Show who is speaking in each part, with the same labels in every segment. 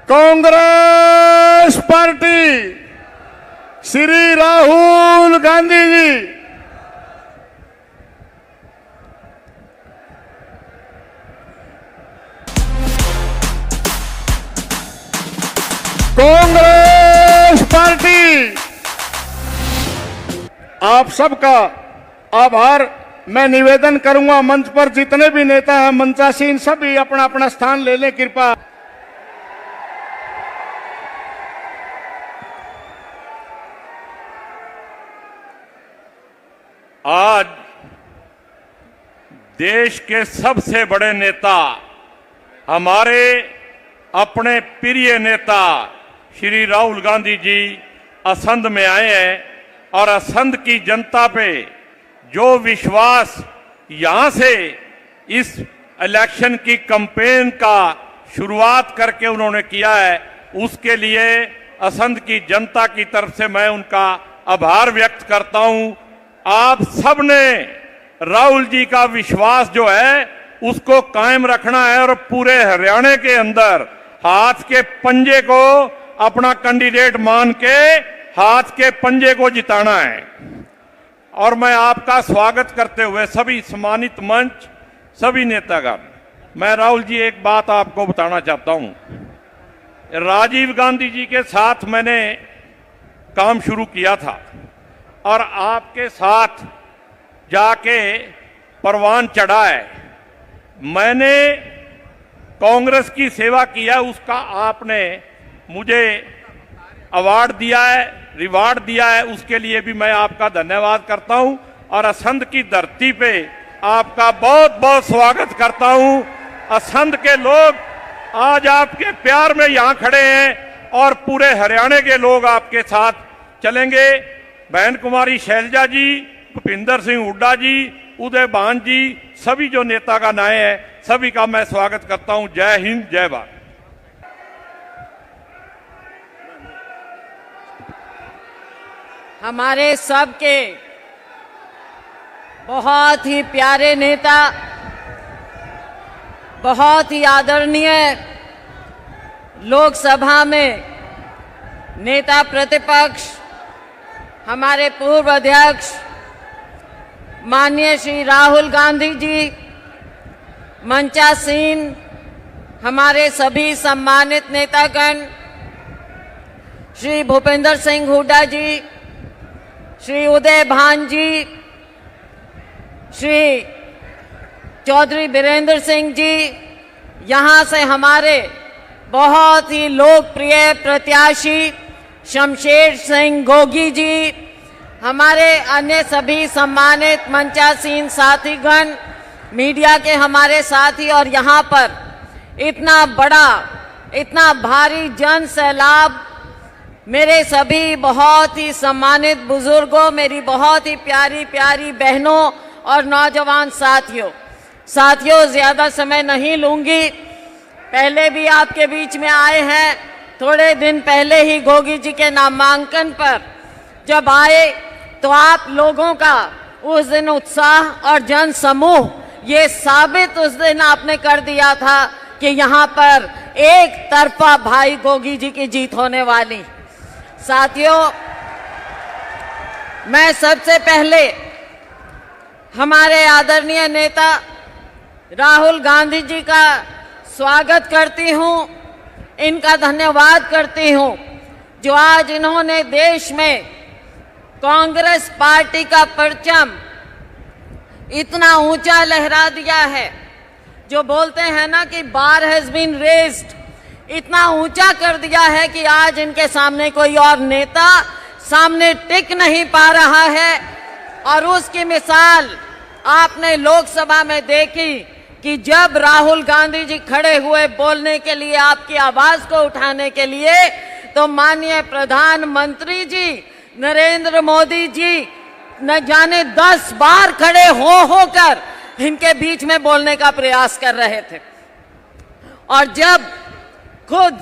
Speaker 1: Congress party Shri Rahul Gandhi ji. Congress party. आप सबका आभार मैं निवेदन करूंगा। मंच पर जितने भी नेता हैं मंचासीन सभी अपना अपना स्थान ले लें कृपया।
Speaker 2: आज देश के सबसे बड़े नेता, हमारे अपने प्रिय नेता श्री राहुल गांधी जी असंध में आए हैं और असंध की जनता पे जो विश्वास यहां से इस इलेक्शन की कैंपेन का शुरुआत करके उन्होंने किया है, उसके लिए असंध की जनता की तरफ से मैं उनका आभार व्यक्त करता हूं। आप सब ने राहुल जी का विश्वास जो है उसको कायम रखना है और पूरे हरियाणा के अंदर हाथ के पंजे को अपना कैंडिडेट मान के हाथ के पंजे को जिताना है। और मैं आपका स्वागत करते हुए सभी सम्मानित मंच, सभी नेतागण, मैं राहुल जी एक बात आपको बताना चाहता हूं। राजीव गांधी जी के साथ मैंने काम शुरू किया था और आपके साथ जाके परवान चढ़ा है। मैंने कांग्रेस की सेवा किया, उसका आपने मुझे अवार्ड दिया है, रिवार्ड दिया है, उसके लिए भी मैं आपका धन्यवाद करता हूं और असंध की धरती पे आपका बहुत बहुत स्वागत करता हूं। असंध के लोग आज आपके प्यार में यहां खड़े हैं और पूरे हरियाणा के लोग आपके साथ चलेंगे। बहन कुमारी शैलजा जी, भूपिंदर सिंह हुड्डा जी, उदय भान जी, सभी जो नेता का नाए हैं, सभी का मैं स्वागत करता हूं। जय हिंद, जय भारत।
Speaker 3: हमारे सबके बहुत ही प्यारे नेता, बहुत ही आदरणीय लोकसभा में नेता प्रतिपक्ष, हमारे पूर्व अध्यक्ष माननीय श्री राहुल गांधी जी, मंचासीन हमारे सभी सम्मानित नेतागण, श्री भूपिंदर सिंह हुड्डा जी, श्री उदय भान जी, श्री चौधरी बीरेंद्र सिंह जी, यहाँ से हमारे बहुत ही लोकप्रिय प्रत्याशी शमशेर सिंह गोगी जी, हमारे अन्य सभी सम्मानित मंचासीन साथीगण, मीडिया के हमारे साथी और यहाँ पर इतना बड़ा, इतना भारी जन सैलाब, मेरे सभी बहुत ही सम्मानित बुजुर्गों, मेरी बहुत ही प्यारी प्यारी बहनों और नौजवान साथियों, ज्यादा समय नहीं लूंगी। पहले भी आपके बीच में आए हैं, थोड़े दिन पहले ही गोगी जी के नामांकन पर जब आए तो आप लोगों का उस दिन उत्साह और जन समूह, ये साबित उस दिन आपने कर दिया था कि यहाँ पर एक तरफा भाई गोगी जी की जीत होने वाली। साथियों, मैं सबसे पहले हमारे आदरणीय नेता राहुल गांधी जी का स्वागत करती हूँ, इनका धन्यवाद करती हूँ जो आज इन्होंने देश में कांग्रेस पार्टी का परचम इतना ऊंचा लहरा दिया है। जो बोलते हैं ना कि बार हैज बीन रेज्ड, इतना ऊंचा कर दिया है कि आज इनके सामने कोई और नेता सामने टिक नहीं पा रहा है। और उसकी मिसाल आपने लोकसभा में देखी कि जब राहुल गांधी जी खड़े हुए बोलने के लिए, आपकी आवाज को उठाने के लिए, तो माननीय प्रधानमंत्री जी नरेंद्र मोदी जी न जाने 10 बार खड़े होकर इनके बीच में बोलने का प्रयास कर रहे थे। और जब खुद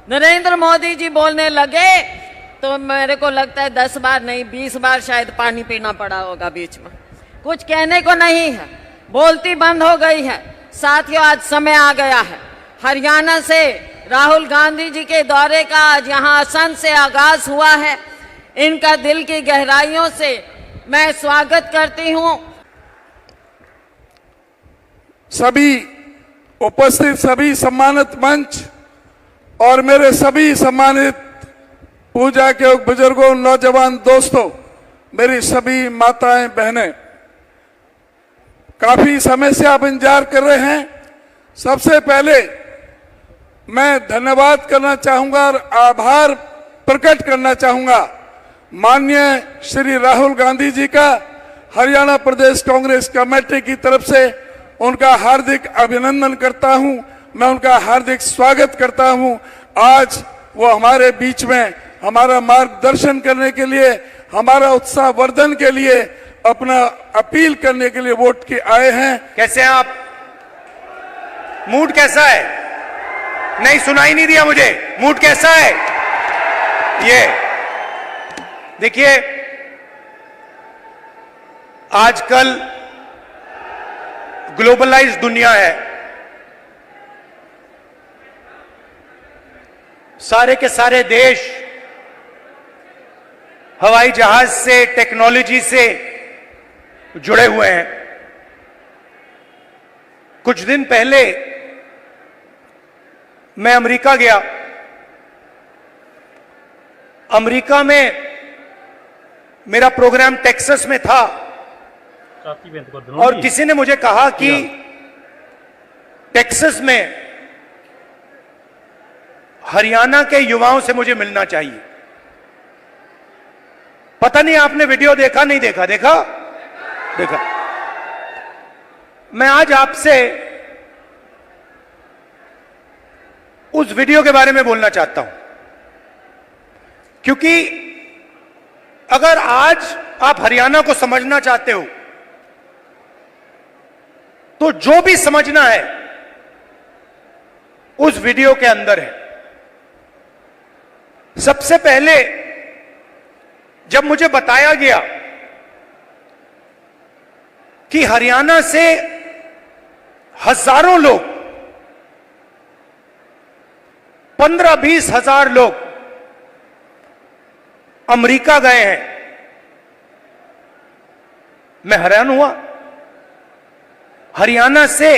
Speaker 3: नरेंद्र मोदी जी बोलने लगे तो मेरे को लगता है 10 बार नहीं 20 बार शायद पानी पीना पड़ा होगा बीच में। कुछ कहने को नहीं है, बोलती बंद हो गई है। साथियों, आज समय आ गया है, हरियाणा से राहुल गांधी जी के दौरे का आज यहाँ असंध से आगाज हुआ है। इनका दिल की गहराइयों से मैं स्वागत करती हूँ।
Speaker 4: सभी उपस्थित सभी सम्मानित मंच और मेरे सभी सम्मानित पूजा के बुजुर्गों, नौजवान दोस्तों, मेरी सभी माताएं बहनें, काफी समय से आप इंतजार कर रहे हैं। सबसे पहले मैं धन्यवाद करना चाहूंगा और आभार प्रकट करना चाहूंगा माननीय श्री राहुल गांधी जी का। हरियाणा प्रदेश कांग्रेस कमेटी की तरफ से उनका हार्दिक अभिनंदन करता हूं, मैं उनका हार्दिक स्वागत करता हूं। आज वो हमारे बीच में हमारा मार्गदर्शन करने के लिए, हमारा उत्साह वर्धन के लिए, अपना अपील करने के लिए वोट के आए हैं।
Speaker 5: कैसे हैं आप? मूड कैसा है? नहीं, सुनाई नहीं दिया मुझे। मूड कैसा है? ये देखिए, आजकल ग्लोबलाइज दुनिया है। सारे के सारे देश हवाई जहाज से, टेक्नोलॉजी से जुड़े हुए हैं। कुछ दिन पहले मैं अमेरिका गया। अमेरिका में मेरा प्रोग्राम टेक्सास में था और किसी ने मुझे कहा कि टेक्सास में हरियाणा के युवाओं से मुझे मिलना चाहिए। पता नहीं आपने वीडियो देखा, नहीं देखा? देखा? देखा। मैं आज आपसे उस वीडियो के बारे में बोलना चाहता हूं, क्योंकि अगर आज आप हरियाणा को समझना चाहते हो तो जो भी समझना है उस वीडियो के अंदर है। सबसे पहले जब मुझे बताया गया कि हरियाणा से हजारों लोग, 15-20 हजार लोग अमेरिका गए हैं, मैं हैरान हुआ। हरियाणा से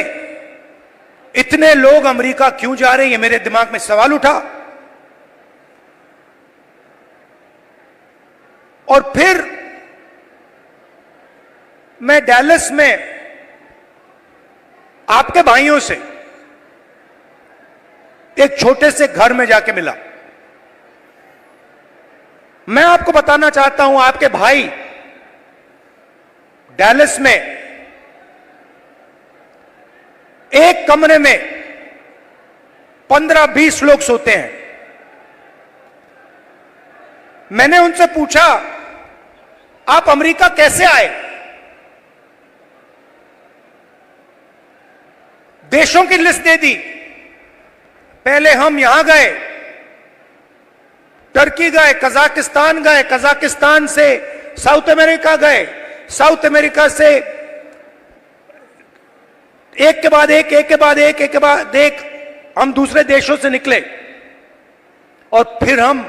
Speaker 5: इतने लोग अमेरिका क्यों जा रहे हैं, ये मेरे दिमाग में सवाल उठा। और फिर मैं डैलस में आपके भाइयों से एक छोटे से घर में जाके मिला। मैं आपको बताना चाहता हूं, आपके भाई डैलस में एक कमरे में 15-20 लोग सोते हैं। मैंने उनसे पूछा, आप अमेरिका कैसे आए? देशों की लिस्ट दे दी। पहले हम यहां गए, टर्की गए, कजाकिस्तान गए, कजाकिस्तान से साउथ अमेरिका गए, साउथ अमेरिका से एक के बाद एक, एक के बाद एक, एक के बाद एक हम दूसरे देशों से निकले और फिर हम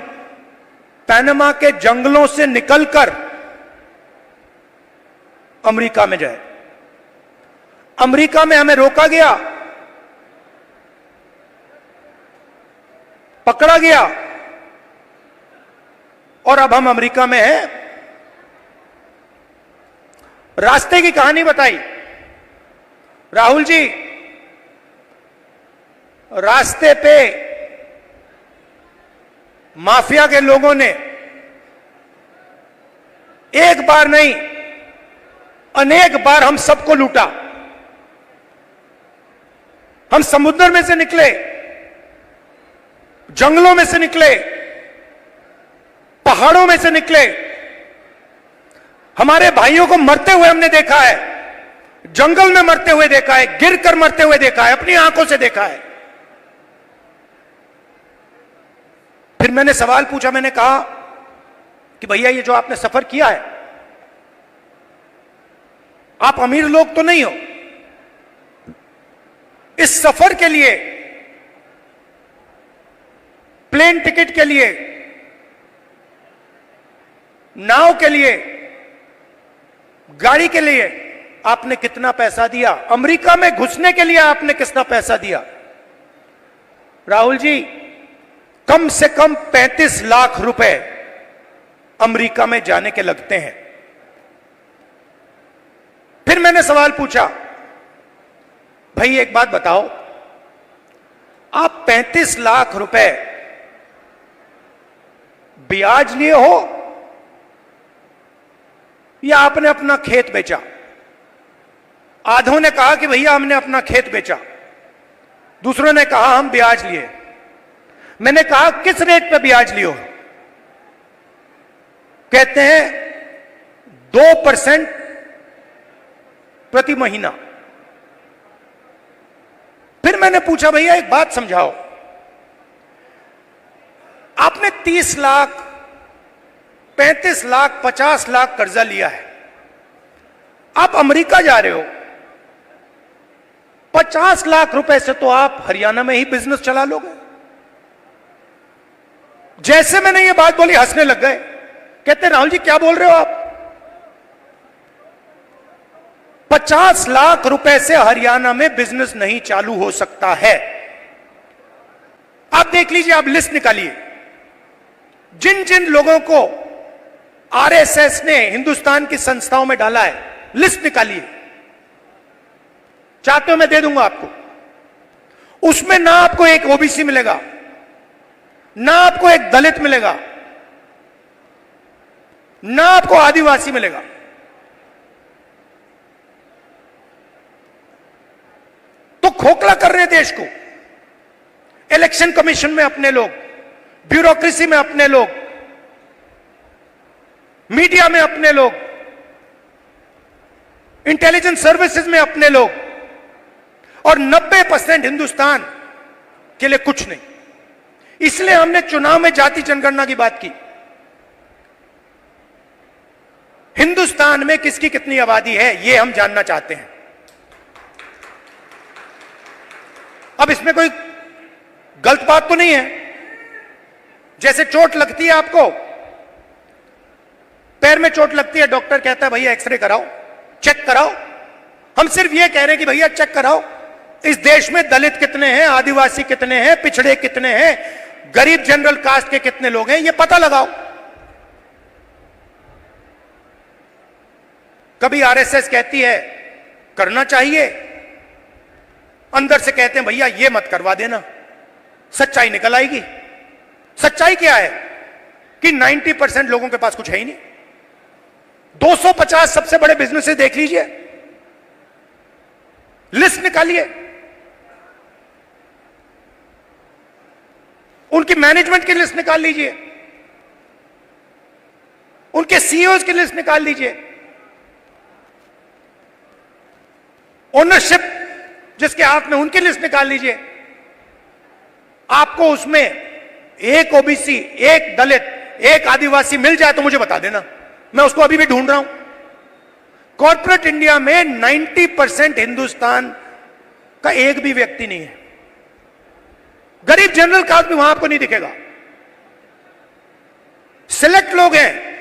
Speaker 5: पनामा के जंगलों से निकलकर अमेरिका में जाए। अमेरिका में हमें रोका गया, पकड़ा गया और अब हम अमेरिका में हैं। रास्ते की कहानी बताई राहुल जी। रास्ते पे माफिया के लोगों ने एक बार नहीं अनेक बार हम सबको लूटा। हम समुद्र में से निकले, जंगलों में से निकले, पहाड़ों में से निकले। हमारे भाइयों को मरते हुए हमने देखा है, जंगल में मरते हुए देखा है, गिरकर मरते हुए देखा है, अपनी आंखों से देखा है। फिर मैंने सवाल पूछा, मैंने कहा कि भैया ये जो आपने सफर किया है, आप अमीर लोग तो नहीं हो, इस सफर के लिए ट्रेन टिकट के लिए, नाव के लिए, गाड़ी के लिए आपने कितना पैसा दिया? अमेरिका में घुसने के लिए आपने कितना पैसा दिया? राहुल जी, कम से कम 35 लाख रुपए अमेरिका में जाने के लगते हैं। फिर मैंने सवाल पूछा, भाई एक बात बताओ, आप 35 लाख रुपए ब्याज लिए हो या आपने अपना खेत बेचा? आधों ने कहा कि भैया हमने अपना खेत बेचा, दूसरों ने कहा हम ब्याज लिए। मैंने कहा किस रेट पे ब्याज लियो? कहते हैं 2% प्रति महीना। फिर मैंने पूछा भैया एक बात समझाओ, आपने 30 लाख, 35 लाख, 50 लाख कर्जा लिया है, आप अमेरिका जा रहे हो, 50 लाख रुपए से तो आप हरियाणा में ही बिजनेस चला लोगे। जैसे मैंने ये बात बोली हंसने लग गए, कहते राहुल जी क्या बोल रहे हो आप? 50 लाख रुपए से हरियाणा में बिजनेस नहीं चालू हो सकता है। आप देख लीजिए, आप लिस्ट निकालिए, जिन जिन लोगों को आरएसएस ने हिंदुस्तान की संस्थाओं में डाला है, लिस्ट निकालिए। चाहते हो मैं दे दूंगा आपको। उसमें ना आपको एक ओबीसी मिलेगा, ना आपको एक दलित मिलेगा, ना आपको आदिवासी मिलेगा। तो खोखला कर रहे हैं देश को। इलेक्शन कमीशन में अपने लोग, ब्यूरोक्रेसी में अपने लोग, मीडिया में अपने लोग, इंटेलिजेंस सर्विसेज में अपने लोग, और 90% हिंदुस्तान के लिए कुछ नहीं। इसलिए हमने चुनाव में जाति जनगणना की बात की। हिंदुस्तान में किसकी कितनी आबादी है यह हम जानना चाहते हैं। अब इसमें कोई गलत बात तो नहीं है। जैसे चोट लगती है, आपको पैर में चोट लगती है, डॉक्टर कहता है भैया एक्सरे कराओ, चेक कराओ। हम सिर्फ यह कह रहे हैं कि भैया चेक कराओ, इस देश में दलित कितने हैं, आदिवासी कितने हैं, पिछड़े कितने हैं, गरीब जनरल कास्ट के कितने लोग हैं, यह पता लगाओ। कभी आरएसएस कहती है करना चाहिए, अंदर से कहते हैं भैया ये मत करवा देना, सच्चाई निकल आएगी। सच्चाई क्या है कि 90% लोगों के पास कुछ है ही नहीं। 250 सबसे बड़े बिजनेसेस देख लीजिए, लिस्ट निकालिए, उनकी मैनेजमेंट की लिस्ट निकाल लीजिए, उनके सीईओज की लिस्ट निकाल लीजिए, ओनरशिप जिसके हाथ में उनकी लिस्ट निकाल लीजिए। आपको उसमें एक ओबीसी, एक दलित, एक आदिवासी मिल जाए तो मुझे बता देना, मैं उसको अभी भी ढूंढ रहा हूं। कॉर्पोरेट इंडिया में 90% हिंदुस्तान का एक भी व्यक्ति नहीं है। गरीब जनरल कास्ट भी वहां आपको नहीं दिखेगा। सिलेक्ट लोग हैं